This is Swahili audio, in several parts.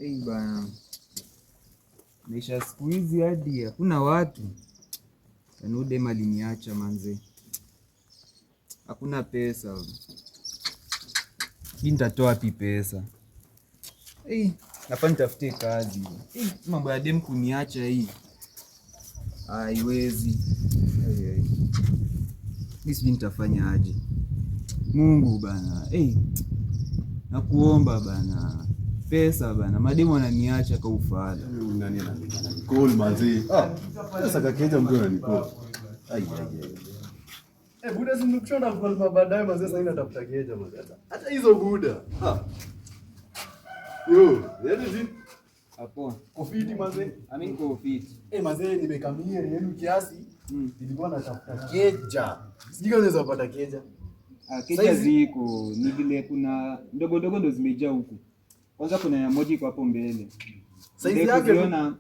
Bana, maisha siku hizi hadi hakuna watu. Yaani maliniacha manze, hakuna pesa. Hii nitatoa wapi pesa? Nafaa nitafute kazi. Mambo ya dem kuniacha hii haiwezi. Mimi sijui nitafanya aje. Mungu bana, nakuomba bana, pesa bana, mademu wananiacha kwa ufala. Nani ananicoll manzi? Sasa kakeja mtu ananicoll. Buda si mkishona kwa baadaye manzi, sasa inatafuta keja manzi. Hata hizo buda. Yaani hapo. Kofiti manzi. Amini kofiti. Manzi nimekamia yenu kiasi. Nilikuwa natafuta keja. Sijui unaweza kupata keja. Keja ziko ni vile kuna ndogo ndogo ndo zimejaa huku. Kwanza kuna ya moja iko hapo mbele. Size yake unaona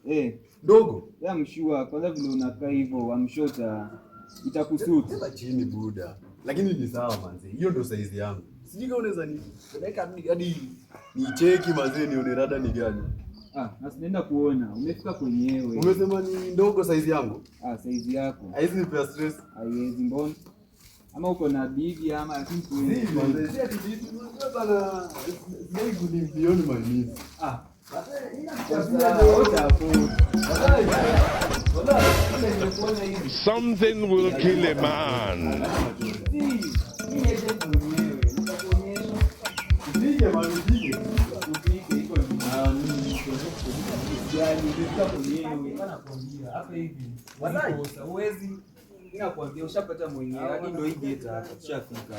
ndogo. Ya mshua kwanza vile unakaa hivyo amshota itakusuit. Sasa chini buda. Lakini ni sawa manzi. Hiyo ndo size yangu. Sijui kama unaweza nipeleka hadi ni cheki manzi nione rada ni gani. Na sinaenda kuona. Umefika kwenyewe. Umesema ni ndogo size yangu? Size yako. Haizi nipa stress. Haiwezi mbona? Ama uko na bibi ama lakini tu hivi manzi. Sio kitu bana. Very good beyond my needs. Something will kill a man. Ninakwambia ushapata mwenyewe, hadi ndio hii geta hapa tushafika.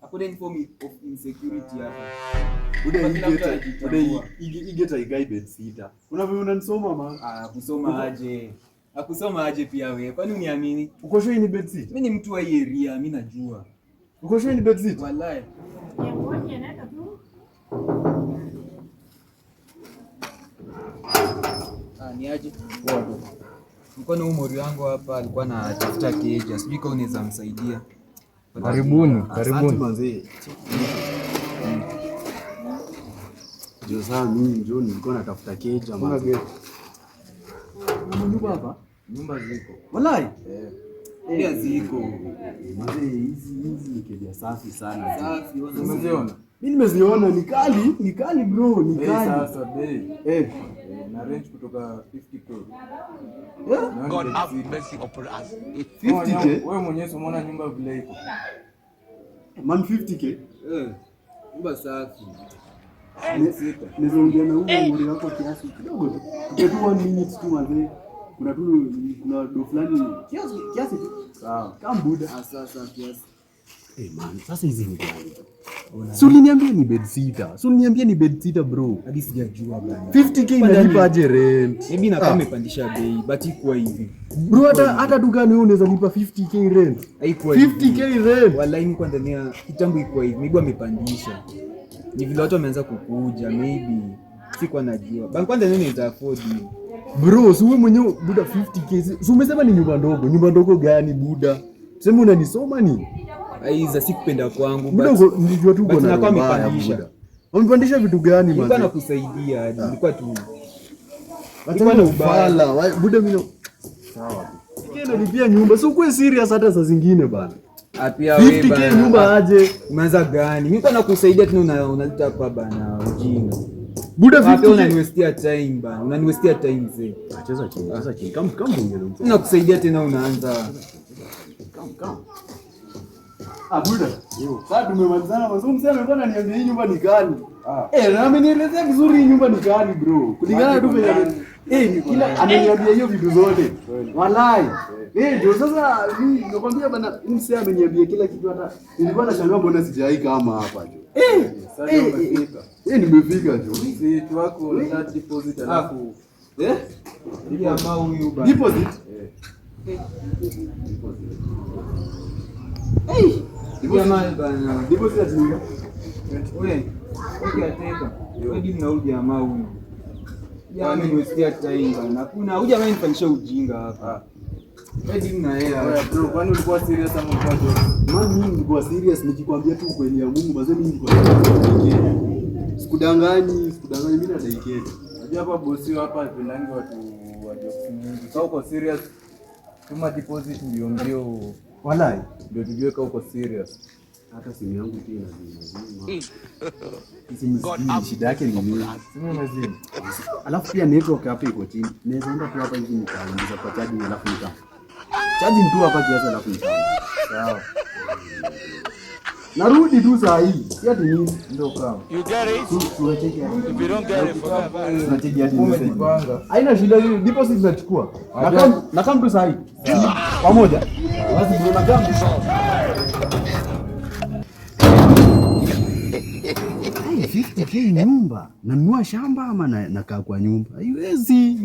Hakuna inform of insecurity hapa. Hii geta igai bed sita. Unavyo unanisoma ma? Kusoma aje? Akusoma aje pia wewe? Kwani uniamini? Uko sure ni bed sita? Mimi ni mtu wa hii area, mimi najua. Uko sure ni bed sita? Wallahi. Ni aje? Wapo. Mkono umori wangu hapa alikuwa anatafuta keja. Sijui kama unaweza msaidia. Karibuni. Manzi. Ndio sana mimi ndio nilikuwa natafuta keja manzi. Nyumba hapa? Nyumba ziko. Wallahi? Pia ziko. Manzi hizi ni keja safi sana. Safi, unaziona? Mimi nimeziona ni kali bro, ni kali. Sasa bei. Na range kutoka 50k. God have mercy upon us. 50k? Wewe mwenyewe umeona nyumba vile iko. Man 50k? Nyumba safi. Nizoongea na huyo muri wako kiasi kidogo tu. Tupe 1 minute tu manze. Kuna do fulani kiasi tu. Sawa. Kama buda. Sasa kiasi. Man, sasa hizi ni gani? Si uliniambia ni bed sita. Si uliniambia ni bed sita bro. Hadi sijajua bana. 50k inalipa aje rent? Maybe na kama umepandisha bei, but iko hivi. Bro hata dukani wewe unaweza lipa 50k rent. Haiko 50k rent. Wallahi ni kwanza nia kitambo iko hivi. Maybe amepandisha. Ni vile watu wameanza kukuja, maybe sikuwa najua. Bang kwanza nini ita afford hivi? Bro, si wewe mwenyewe buda 50k. Si umesema ni nyumba ndogo. Nyumba ndogo gani buda? Sema unanisoma ni? Aiza sikupenda kwangu but nilijua tu uko na amepandisha. Amepandisha vitu gani man? Nilikuwa nakusaidia, nilikuwa tu. Nilikuwa na ubala. Buda mimi sawa. Kile ni pia nyumba. Sio kwa serious hata saa zingine bana. Pia wewe 50k nyumba aje? Umeanza gani? Nilikuwa nakusaidia tena unaleta hapa bana ujinga. Buda 50k unaniwestia time bana. Unaniwestia time mzee. Cheza chini. Kama ungeno. Nakusaidia tena unaanza. Kama. Buda. Sasa tumemalizana mazungumzo. Msema alikuwa ananiambia hii nyumba ni kali. Na amenielezea vizuri hii nyumba ni kali bro. Kulingana tu venye kila ameniambia hiyo vitu zote. Wallahi. Ndio sasa mimi nakwambia bana msema ameniambia kila kitu hata nilikuwa nashangaa mbona sijai kama hapa jo. Sasa umefika. Nimefika jo. Si tu wako na deposit alafu. Hii ama huyu bana. Deposit? Jamaa bana. Deposit atinika. Wewe, ukiateka. Wewe ndio unaudi jamaa huyu. Jamaa nimesikia time bana. Kuna huyu jamaa anifanyisha ujinga hapa. Wewe ndio na yeye. Wewe bro, kwani ulikuwa serious ama ulikuwa joke? Man, mimi nilikuwa serious nikikwambia tu kweli ya Mungu, mazee mimi nilikuwa serious. Sikudanganyi mimi na daiketi. Unajua hapa bosi hapa vinangi watu wa jokes nyingi. Sasa uko serious? Tuma deposit mbio. Walai, Ndio tujue kama uko serious. hata simu yangu pia inazima. Simu shida yake ni nini? Simu inazima. Alafu pia network hapa iko chini. Naweza enda tu hapa hivi nikaanza kwa charging alafu nika. Charging tu hapa kiasi alafu nika. Sawa. Narudi tu saa hii. Si ati nini? Ndio kama. You get it? Tunacheki hapa. If you don't get it, forget about it. Tunacheki hadi Umejipanga. haina shida hiyo, deposit tunachukua. Na kama tu saa hii. Pamoja. Basi ndio na kama 50K nyumba. Nanunua shamba ama nakaa kwa nyumba? Haiwezi.